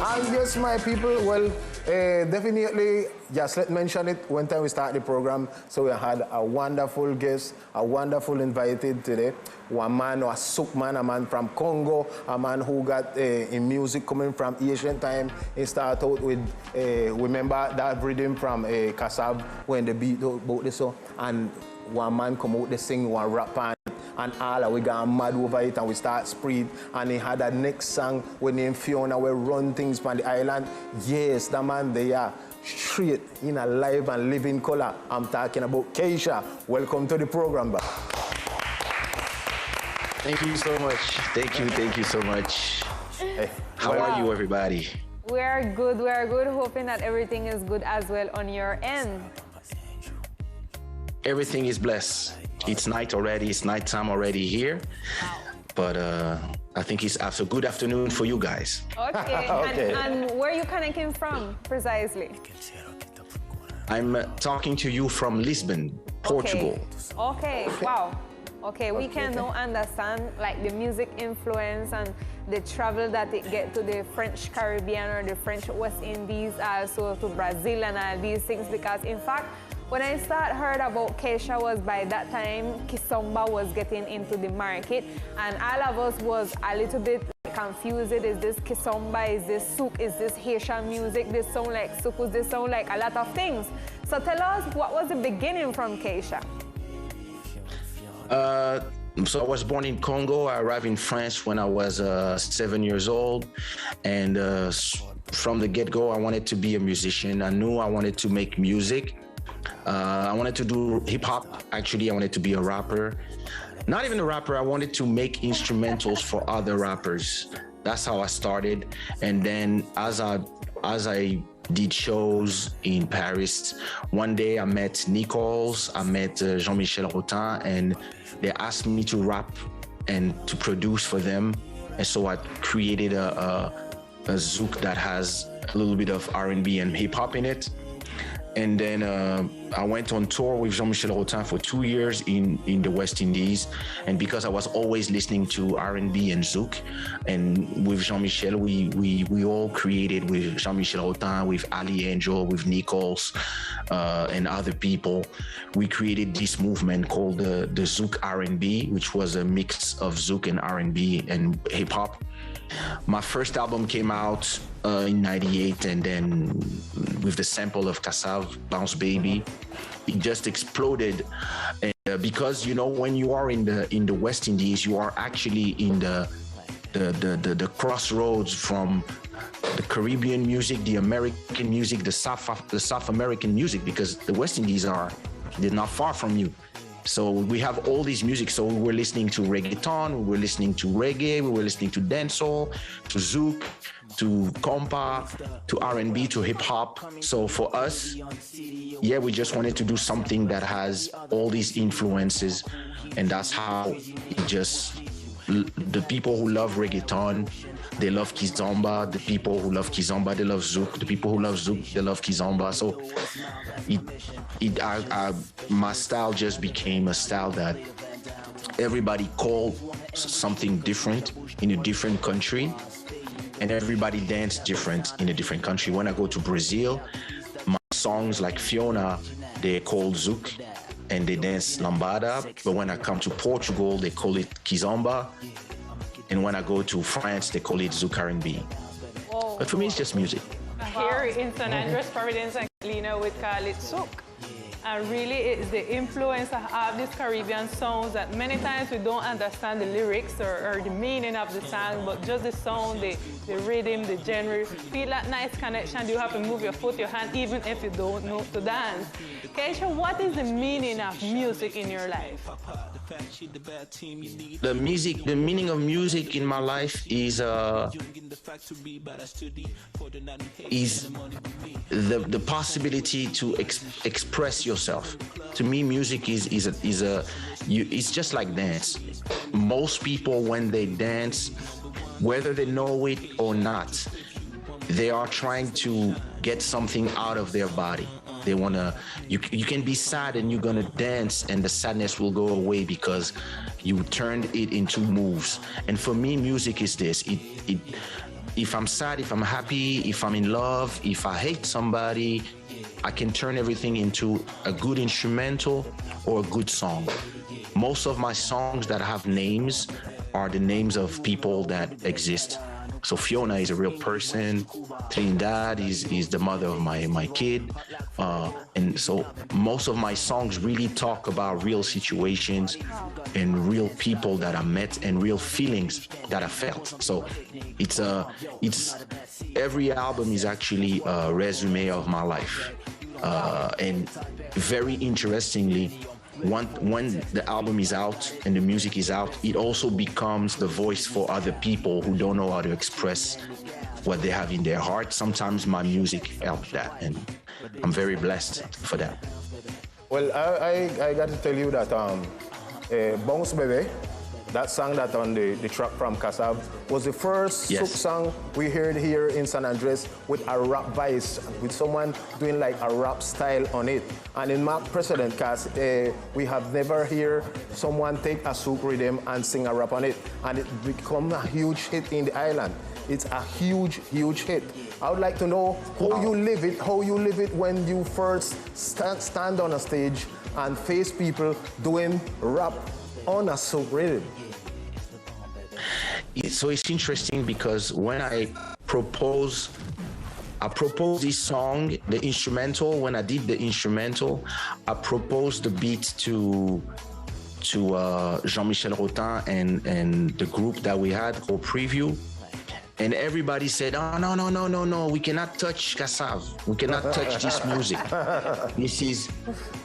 And yes, my people, well, definitely, just let mention it when time we start the program. So we had a wonderful guest, a wonderful invited today. One man, a souk man, a man from Congo, a man who got in music coming from Asian time. He started out with, remember that rhythm from Kasab when the beat about this, so, and one man come out, they sing one rap and all we got mad over it and we start spread, and he had a next song when named Fiona we run things from the island. Yes, the man they are straight in a live and living color. I'm talking about Kaysha. Welcome to the program, back. Thank you so much. Thank you so much. Hey, how are you, everybody? We are good, hoping that everything is good as well on your end. Everything is blessed. It's night already, it's nighttime already here. But I think it's after good afternoon for you guys. Okay, okay. And where you came from, precisely? I'm talking to you from Lisbon, Portugal. Okay, wow. Okay, we can now understand like the music influence and the travel that it get to the French Caribbean or the French West Indies, also to Brazil and all these things, because in fact, when I heard about Kaysha was by that time, Kizomba was getting into the market, and all of us was a little bit confused. Is this Kizomba? Is this souk? Is this Haitian music? This sound like souk? This sound like a lot of things. So tell us, what was the beginning from Kaysha? So I was born in Congo. I arrived in France when I was 7 years old, and from the get-go, I wanted to be a musician. I knew I wanted to make music. I wanted to do hip-hop. Actually, I wanted to be a rapper. Not even a rapper, I wanted to make instrumentals for other rappers. That's how I started. And then as I did shows in Paris, one day I met Nichols, I met Jean-Michel Rotin, and they asked me to rap and to produce for them. And so I created a zouk that has a little bit of R&B and hip-hop in it. And then I went on tour with Jean-Michel Rotin for 2 years in the West Indies. And because I was always listening to R&B and zouk, and with Jean-Michel, we all created with Jean-Michel Rotin, with Ali Angel, with Nichols, and other people. We created this movement called the Zouk R&B, which was a mix of zouk and R&B and hip hop. My first album came out in '98, and then with the sample of Kassav, Bounce Baby, it just exploded. And, because you know, when you are in the West Indies, you are actually in the crossroads from the Caribbean music, the American music, the South American music, because the West Indies they're not far from you. So we have all these music. So we were listening to reggaeton, we were listening to reggae, we were listening to dancehall, to zouk, to compa, to R&B, to hip hop. So for us, yeah, we just wanted to do something that has all these influences, and that's how it just, the people who love reggaeton, they love Kizomba. The people who love Kizomba, they love zouk. The people who love zouk, they love Kizomba. So my style just became a style that everybody called something different in a different country, and everybody danced different in a different country. When I go to Brazil, my songs like Fiona, they're called zouk and they dance lambada. But when I come to Portugal, they call it Kizomba. And when I go to France, they call it zouk R&B. But for me, it's just music. Here in San Andres, Providence, and Catalina, we call it souk. And really, it's the influence of these Caribbean songs that many times we don't understand the lyrics or the meaning of the song, but just the sound, the rhythm, the genre. Feel that nice connection. You have to move your foot, your hand, even if you don't know to dance. Kaysha, what is the meaning of music in your life? The meaning of music in my life is the possibility to express yourself. To me, music it's just like dance. Most people, when they dance, whether they know it or not, they are trying to get something out of their body. They wanna, you can be sad and you're gonna dance and the sadness will go away because you turned it into moves. And for me, music is this. if I'm sad, if I'm happy, if I'm in love, if I hate somebody, I can turn everything into a good instrumental or a good song. Most of my songs that have names are the names of people that exist. So Fiona is a real person. Trinidad is the mother of my kid. And so most of my songs really talk about real situations and real people that I met and real feelings that I felt. So it's every album is actually a resume of my life. And very interestingly, when the album is out and the music is out, it also becomes the voice for other people who don't know how to express what they have in their heart. Sometimes my music helps that, and I'm very blessed for that. Well, I got to tell you that Bounce Baby, that song that on the track from Kassav, was the first Yes. souk song we heard here in San Andres with a rap voice, with someone doing like a rap style on it. And in my precedent cast, we have never heard someone take a souk rhythm and sing a rap on it. And it become a huge hit in the island. It's a huge, huge hit. I would like to know how you live it when you first stand on a stage and face people doing rap on a souk rhythm. So it's interesting because when I proposed this song, the instrumental. When I did the instrumental, I proposed the beat to Jean-Michel Rotin and the group that we had called Preview. And everybody said, oh, no, we cannot touch Kassav. We cannot touch this music.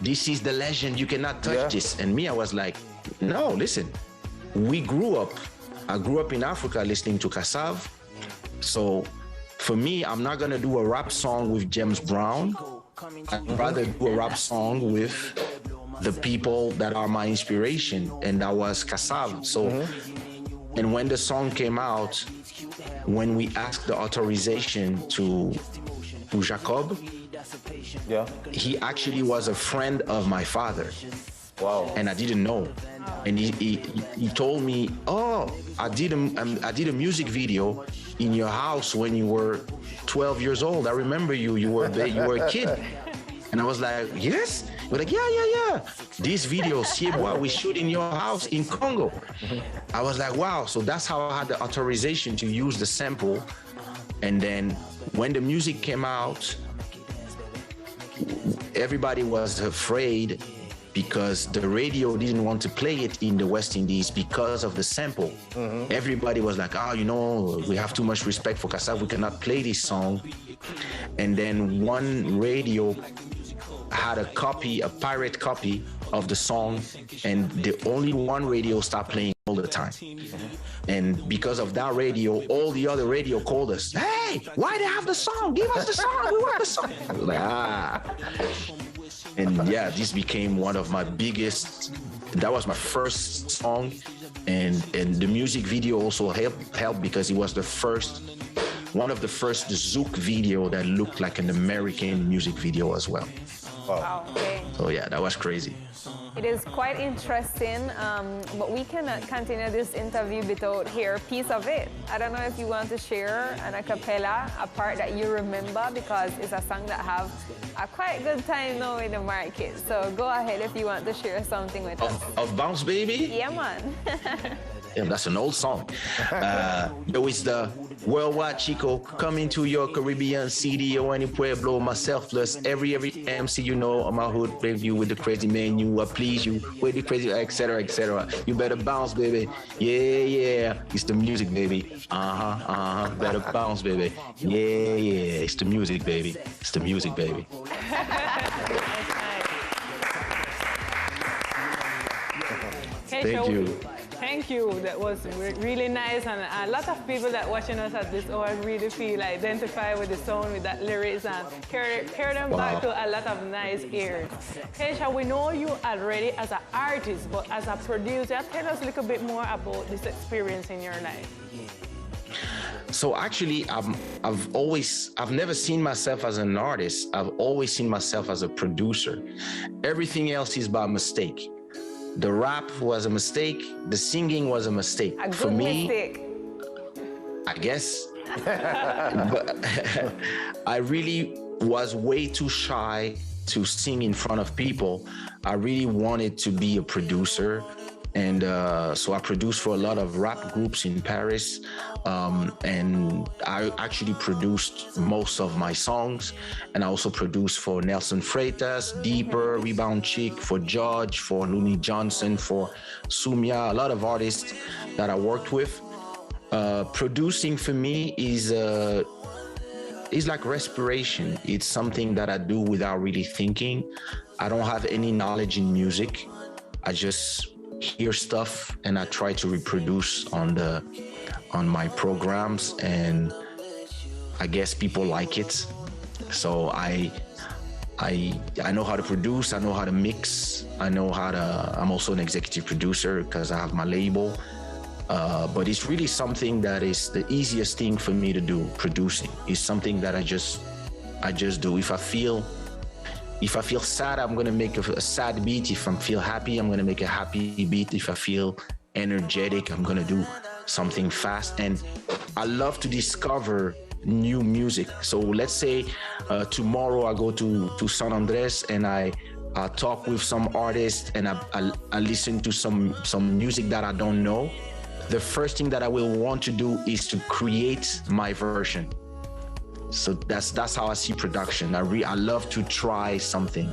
This is the legend. You cannot touch this. And me, I was like, no, listen, I grew up in Africa listening to Kassav. So for me, I'm not gonna do a rap song with James Brown. I'd rather do a rap song with the people that are my inspiration, and that was Kassav. So, and when the song came out, when we asked the authorization to Jacob, he actually was a friend of my father. Wow. And I didn't know. And he told me, oh, I did a music video in your house when you were 12 years old. I remember you were a kid. And I was like, yes? We're like, yeah. This video, Siebwa, we shoot in your house in Congo. I was like, wow. So that's how I had the authorization to use the sample. And then when the music came out, everybody was afraid because the radio didn't want to play it in the West Indies because of the sample. Everybody was like, we have too much respect for Kassav, we cannot play this song. And then one radio had a pirate copy of the song, and the only one radio stopped playing all the time. And because of that radio, all the other radio called us, hey, why they have the song? Give us the song, we want the song. I was like, And yeah, this became one of my biggest, that was my first song. And the music video also helped because it was one of the first Zouk video that looked like an American music video as well. Wow. Okay. So yeah, that was crazy. It is quite interesting, but we cannot continue this interview without hear a piece of it. I don't know if you want to share an a cappella, a part that you remember, because it's a song that have a quite good time now in the market. So go ahead if you want to share something with us. Of Bounce Baby? Yeah, man. Yeah, that's an old song. There is the Worldwide Chico, coming to your Caribbean city or any pueblo, myself plus every MC you know on my hood, play you with the crazy menu, I please you with the crazy, etc., etc. You better bounce, baby. Yeah. It's the music, baby. Better bounce, baby. Yeah. It's the music, baby. It's the music, baby. Thank you. Thank you. That was really nice, and a lot of people that watching us at this hour really feel identified with the song, with that lyrics, and carry them back to a lot of nice ears. Kaysha, we know you already as an artist, but as a producer, tell us a little bit more about this experience in your life. So actually, I've never seen myself as an artist. I've always seen myself as a producer. Everything else is by mistake. The rap was a mistake. The singing was a mistake. A good for me. mistake. I guess But I really was way too shy to sing in front of people. I really wanted to be a producer. And so I produced for a lot of rap groups in Paris. And I actually produced most of my songs. And I also produced for Nelson Freitas, Deeper, Rebound Chick, for George, for Looney Johnson, for Sumia, a lot of artists that I worked with. Producing for me is like respiration. It's something that I do without really thinking. I don't have any knowledge in music. I just hear stuff and I try to reproduce on my programs, and I guess people like it. So I know how to produce, I know how to mix, I'm also an executive producer because I have my label. But it's really something that is the easiest thing for me to do. Producing is something that I just do. If I feel sad, I'm gonna make a sad beat. If I feel happy, I'm gonna make a happy beat. If I feel energetic, I'm gonna do something fast. And I love to discover new music. So let's say tomorrow I go to San Andres and I talk with some artists and I listen to some music that I don't know. The first thing that I will want to do is to create my version. So that's how I see production. I love to try something.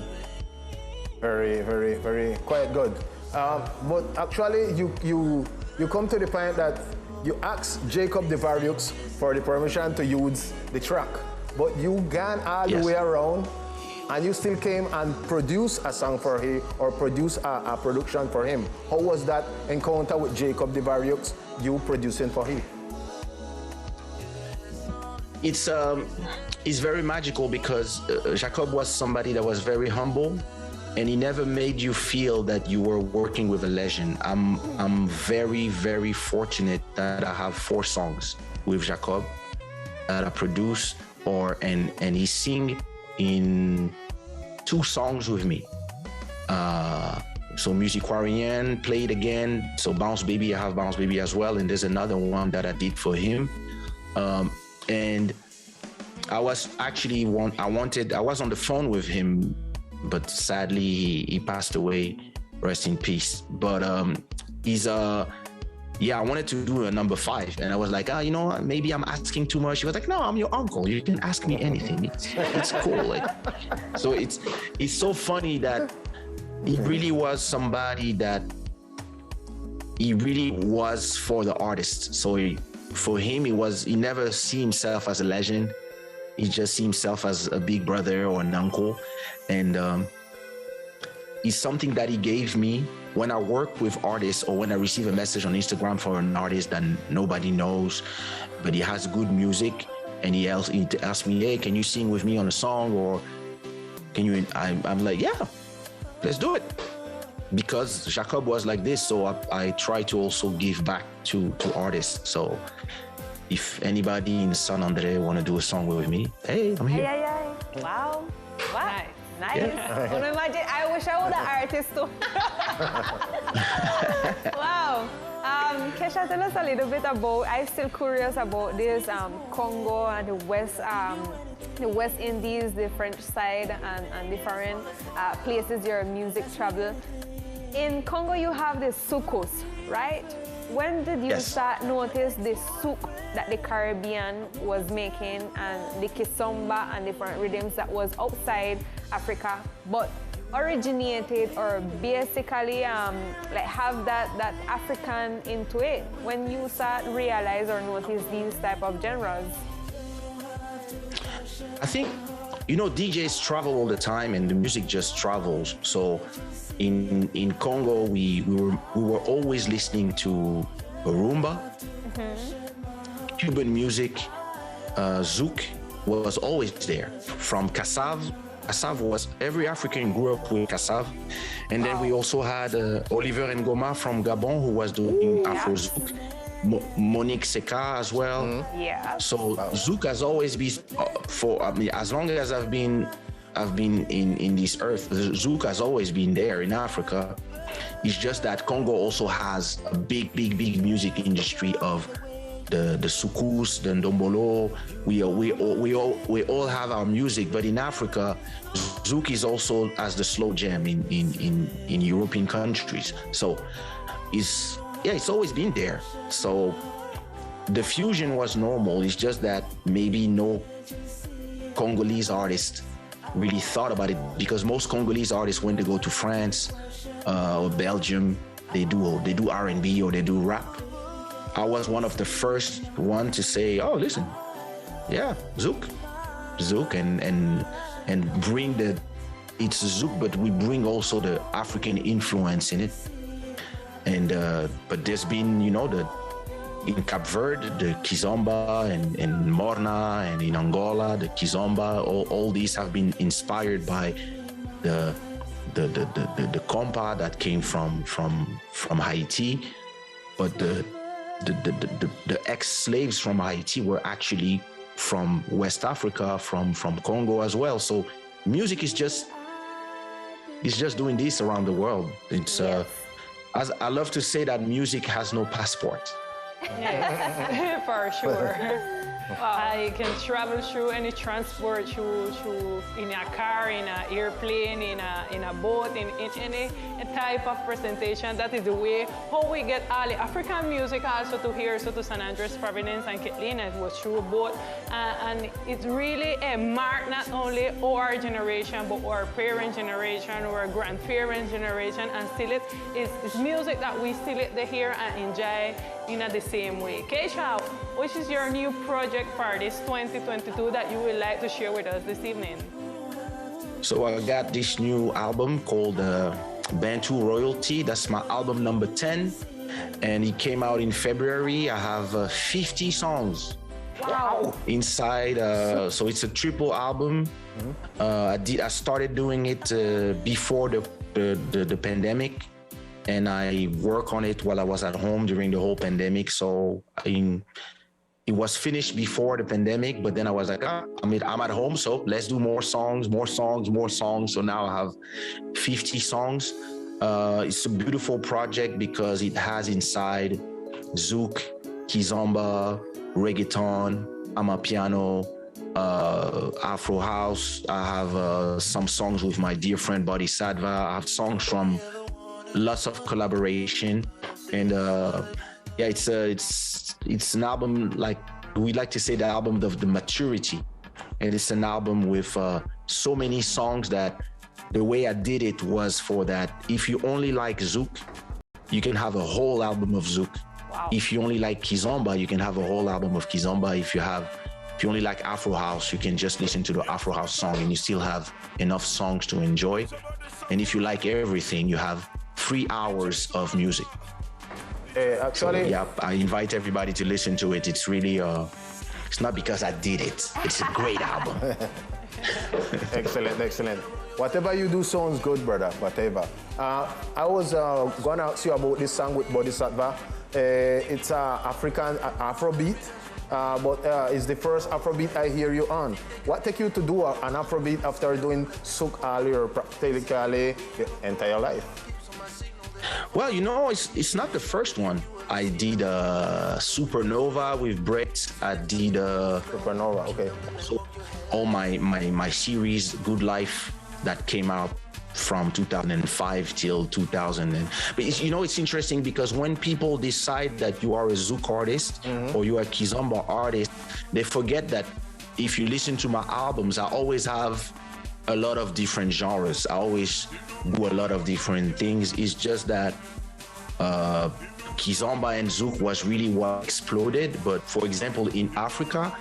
Very, very, very quite good. But actually, you come to the point that you asked Jacob de Variux for the permission to use the track, but you gone all the way around, and you still came and produced a song for him, or produced a production for him. How was that encounter with Jacob de Variux, you producing for him? It's very magical because Jacob was somebody that was very humble, and he never made you feel that you were working with a legend. I'm very, very fortunate that I have 4 songs with Jacob that I produce, and he sing in 2 songs with me. So Musiquarien played again. So Bounce Baby, I have Bounce Baby as well, and there's another one that I did for him. And I was actually I was on the phone with him, but sadly he passed away. Rest in peace. But I wanted to do a number 5, and I was like, you know what, maybe I'm asking too much. He was like, no, I'm your uncle. You can ask me anything. It's cool. Like, so it's so funny that he really was somebody that he really was for the artist. So for him, he never see himself as a legend. He just see himself as a big brother or an uncle. And it's something that he gave me when I work with artists, or when I receive a message on Instagram for an artist that nobody knows, but he has good music, and he asks me, hey, can you sing with me on a song? Or can you, I'm like, yeah, let's do it. Because Jacob was like this, so I try to also give back to artists. So if anybody in San Andre want to do a song with me, hey, I'm here. Yeah. Wow. Nice. Yeah. Imagine, I wish I was an artist too. Wow. Kaysha, tell us a little bit about, I'm still curious about this Congo and the West Indies, the French side, and different places your music travel. In Congo, you have the soukous, right? When did you start notice the souk that the Caribbean was making, and the kizomba and different rhythms that was outside Africa, but originated or basically like have that African into it? When you start realize or notice these type of genres? I think, you know, DJs travel all the time and the music just travels. So in Congo, we were always listening to rumba, Cuban music, zouk was always there. From Kassav was, every African grew up with Kassav. And then we also had Oliver Ngoma from Gabon, who was doing Afro zouk. Monique Seka as well. Yeah. So zouk has always been as long as I've been in this earth, zouk has always been there in Africa. It's just that Congo also has a big music industry of the sukus, the ndombolo. We all have our music, but in Africa, zouk is also as the slow jam in European countries. So it's always been there. So the fusion was normal. It's just that maybe no Congolese artist really thought about it, because most Congolese artists, when they go to France or Belgium, they do R&B or they do rap. I was one of the first one to say, oh, listen, yeah, zouk, and bring it's zouk, but we bring also the African influence in it. And but there's been, in Cape Verde, the kizomba, and in Morna, and in Angola, the kizomba. All these have been inspired by the compa that came from Haiti, but the ex-slaves from Haiti were actually from West Africa, from Congo as well. So music is just doing this around the world. It's as I love to say, that music has no passport. Yes, for sure. I can travel through any transport, through in a car, in an airplane, in a boat, in any type of presentation. That is the way how we get all the African music also to here, so to San Andres Providence and Catalina. It was through a boat, and it's really a mark not only our generation, but our parent generation, our grandparent generation, and still it's music that we still hear and enjoy in the same way. Kaysha, which is your new project for this 2022 that you would like to share with us this evening? So I got this new album called Bantu Royalty. That's my album number 10, and it came out in February. I have 50 songs. Wow. Inside, so it's a triple album. I started doing it before the pandemic, and I work on it while I was at home during the whole pandemic. So it was finished before the pandemic, but then I was like, I'm at home, so let's do more songs. So now I have 50 songs. It's a beautiful project because it has inside zouk, kizomba, reggaeton, amapiano, Afro house. I have some songs with my dear friend Bodhisattva. I have songs from lots of collaboration, and it's an album, like we like to say, the album of the maturity, and it's an album with so many songs that the way I did it was for that. If you only like zouk, you can have a whole album of zouk. Wow. If you only like kizomba, you can have a whole album of kizomba. If you only like Afro house, you can just listen to the Afro house song, and you still have enough songs to enjoy. And if you like everything, you have 3 hours of music. Actually, so, I invite everybody to listen to it. It's really, it's not because I did it. It's a great album. Excellent. Whatever you do sounds good, brother. Whatever. I was going to ask you about this song with Bodhisattva. It's African Afrobeat, but it's the first Afrobeat I hear you on. What take you to do an Afrobeat after doing souk all your practically the entire life? Well, it's not the first one. I did Supernova with Brett. I did Supernova, okay. So all my series, Good Life, that came out from 2005 till 2000. But it's interesting because when people decide that you are a zouk artist or you are a kizomba artist, they forget that if you listen to my albums, I always have a lot of different genres. I always do a lot of different things. It's just that kizomba and zouk was really what exploded. But for example, in Africa,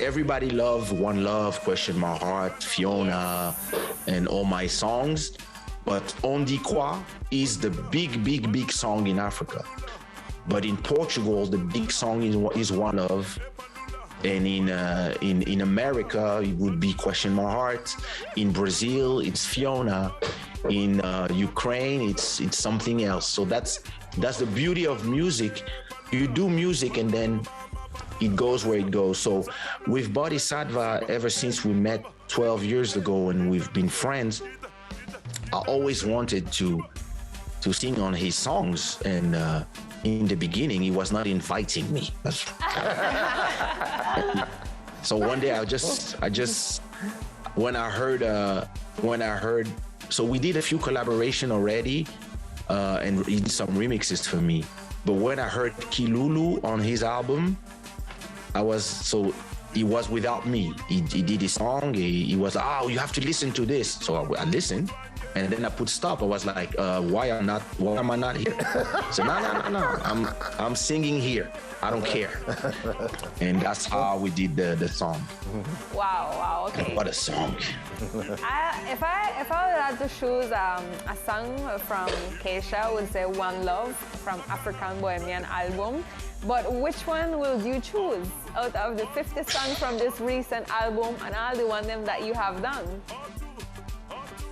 everybody loved One Love, Question My Heart, Fiona, and all my songs. But On Dit Quoi is the big song in Africa. But in Portugal, the big song is One Love. And in America, it would be Question My Heart. In Brazil, it's Fiona. In Ukraine, it's something else. So that's the beauty of music. You do music and then it goes where it goes. So with Bodhisattva, ever since we met 12 years ago and we've been friends, I always wanted to to sing on his songs, and in the beginning he was not inviting me. So one day I just when I heard, so we did a few collaboration already, and he did some remixes for me. But when I heard Kilulu on his album, he was without me. He did his song. He was, oh, you have to listen to this. So I listened, and then I put stop. I was like, why am I not here? So no. I'm singing here. I don't care. And that's how we did the song. Wow, okay. What a song. If I would have to choose a song from Kaysha, I would say One Love from African Bohemian album. But which one will you choose out of the 50 songs from this recent album and all the ones that you have done?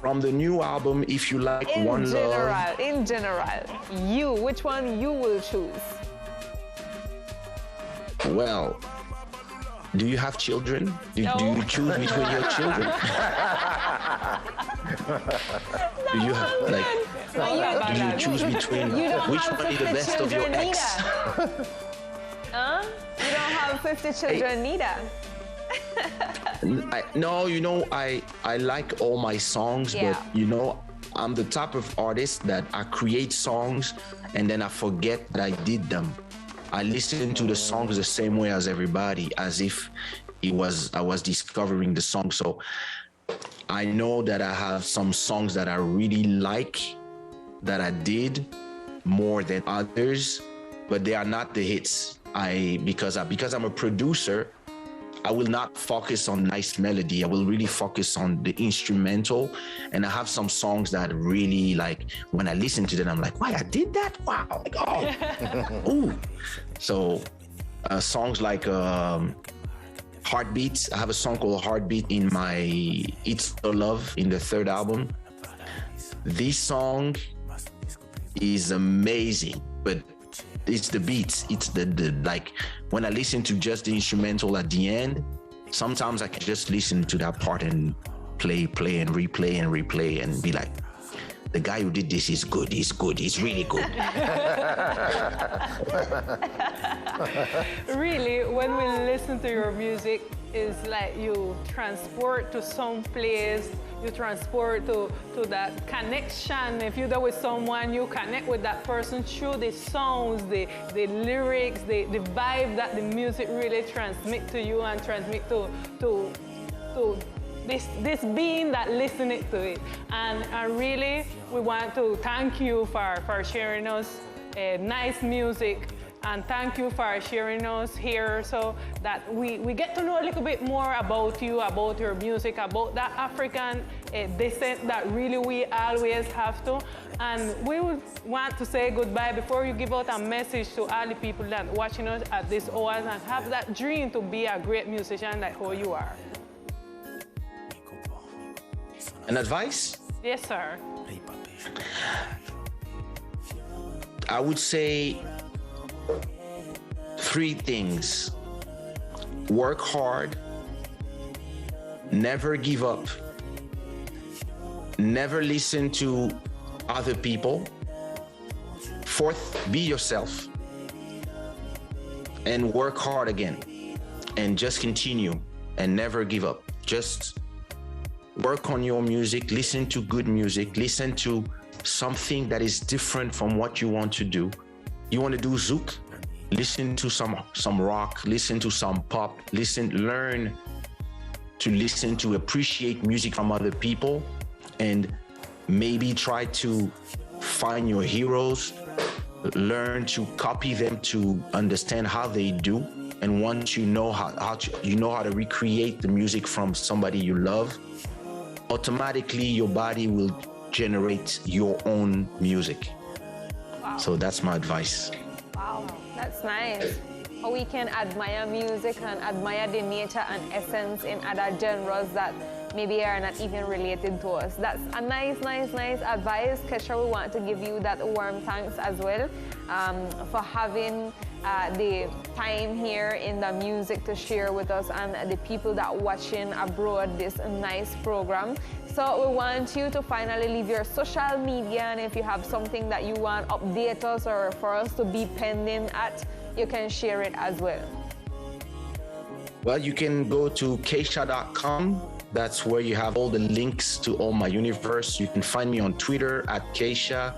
From the new album, if you like One Love. In general, which one you will choose? Well, do you have children? Do you choose between your children? Do you have, do you choose between which one is the best of your ex? Huh? You don't have 50 children neither. No, I like all my songs, but I'm the type of artist that I create songs and then I forget that I did them. I listen to the songs the same way as everybody, as if I was discovering the song. So I know that I have some songs that I really like, that I did more than others, but they are not the hits. Because I'm a producer, I will not focus on nice melody. I will really focus on the instrumental. And I have some songs that really, like, when I listen to them, I'm like, why I did that? Wow. Like, oh, ooh. So songs like Heartbeats. I have a song called Heartbeat in my It's the Love in the third album. This song is amazing, but it's the beats. It's the like, when I listen to just the instrumental at the end, sometimes I can just listen to that part and play and replay and be like, the guy who did this is good. He's really good. Really, when we listen to your music, it's like you transport to some place, you transport to that connection. If you're there with someone, you connect with that person through the songs, the lyrics, the vibe that the music really transmit to you and transmit to this being that listening to it. And really, we want to thank you for sharing us nice music, and thank you for sharing us here so that we get to know a little bit more about you, about your music, about that African descent that really we always have to. And we would want to say goodbye before you give out a message to all the people that are watching us at this hours and have that dream to be a great musician like who you are. An advice? Yes, sir. I would say 3 things. Work hard, never give up, never listen to other people. 4th, be yourself and work hard again, and just continue and never give up. Just work on your music, listen to good music, listen to something that is different from what you want to do. You want to do zouk? Listen to some rock, listen to some pop, learn to listen to appreciate music from other people, and maybe try to find your heroes, learn to copy them to understand how they do. And once you know how to recreate the music from somebody you love, automatically your body will generate your own music. Wow. So that's my advice. Wow, that's nice. How we can admire music and admire the nature and essence in other genres that maybe are not even related to us. That's a nice advice. Kaysha, we want to give you that warm thanks as well for having the time here in the music to share with us and the people that watching abroad this nice program. So we want you to finally leave your social media, and if you have something that you want update us or for us to be pending at, you can share it as well. Well, you can go to Kaysha.com. That's where you have all the links to all my universe. You can find me on Twitter at Kaysha.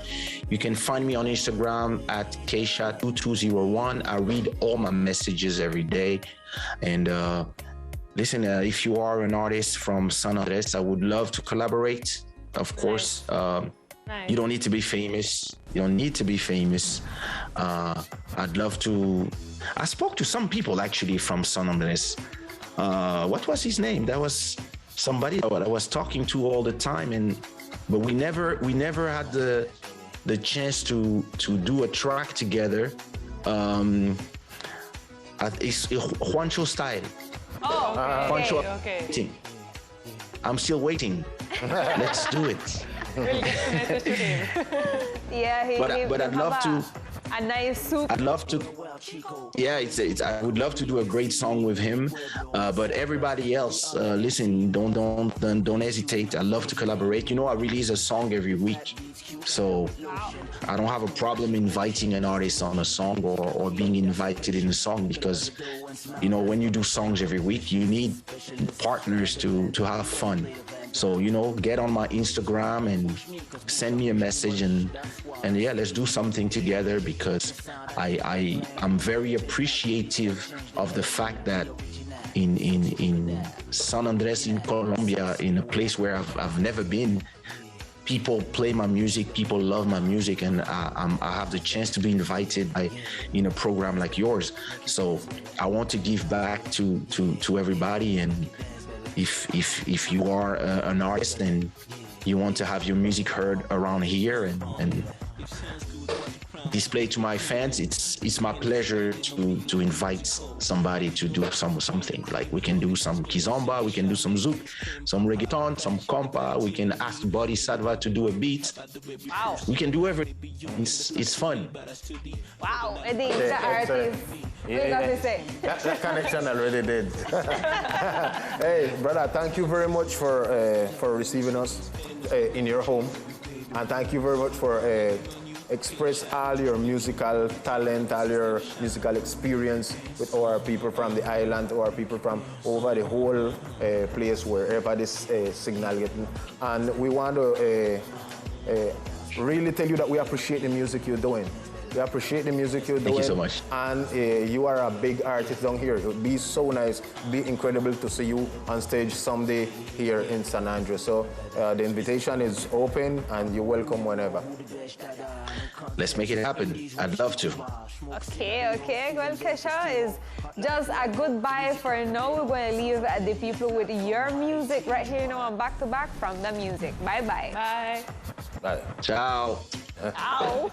You can find me on Instagram at Kaysha2201. I read all my messages every day. And listen, if you are an artist from San Andres, I would love to collaborate. Of course, Nice. you don't need to be famous. You don't need to be famous. I'd love to. I spoke to some people actually from San Andres. What was his name? That was somebody that I was talking to all the time, but we never had the chance to do a track together. It's Juancho style. Oh, okay. Juancho, Okay. I'm still waiting. Let's do it. We'll get the message to him. Yeah, But I'd love to. a nice soup. I'd love to. Yeah, I would love to do a great song with him. But everybody else, listen, don't hesitate. I love to collaborate. You know, I release a song every week, so I don't have a problem inviting an artist on a song or being invited in a song, because you know, when you do songs every week, you need partners to have fun. So, you know, get on my Instagram and send me a message and yeah, let's do something together, because I'm very appreciative of the fact that in San Andres, in Colombia, in a place where I've never been, people play my music, people love my music, and I have the chance to be invited in a program like yours. So I want to give back to everybody, and if you are an artist and you want to have your music heard around here and display to my fans, it's my pleasure to invite somebody to do something. Like, we can do some kizomba, we can do some zouk, some reggaeton, some compa, we can ask Body Sadva to do a beat. Wow. We can do everything. It's fun. Wow, the artist. Yeah, What does it say? That connection already did. Hey, brother, thank you very much for receiving us in your home, and thank you very much for express all your musical talent, all your musical experience with our people from the island, or people from over the whole place, wherever this signal getting. And we want to really tell you that we appreciate the music you're doing. We appreciate the music you're doing. Thank you so much. And you are a big artist down here. It would be so nice, be incredible to see you on stage someday here in San Andres. So the invitation is open, and you're welcome whenever. Let's make it happen. I'd love to. Okay. Well, Kaysha is just a goodbye for now. We're going to leave the people with your music right here now on Back to Back from the music. Bye-bye. Bye. Bye. Ciao. Ow.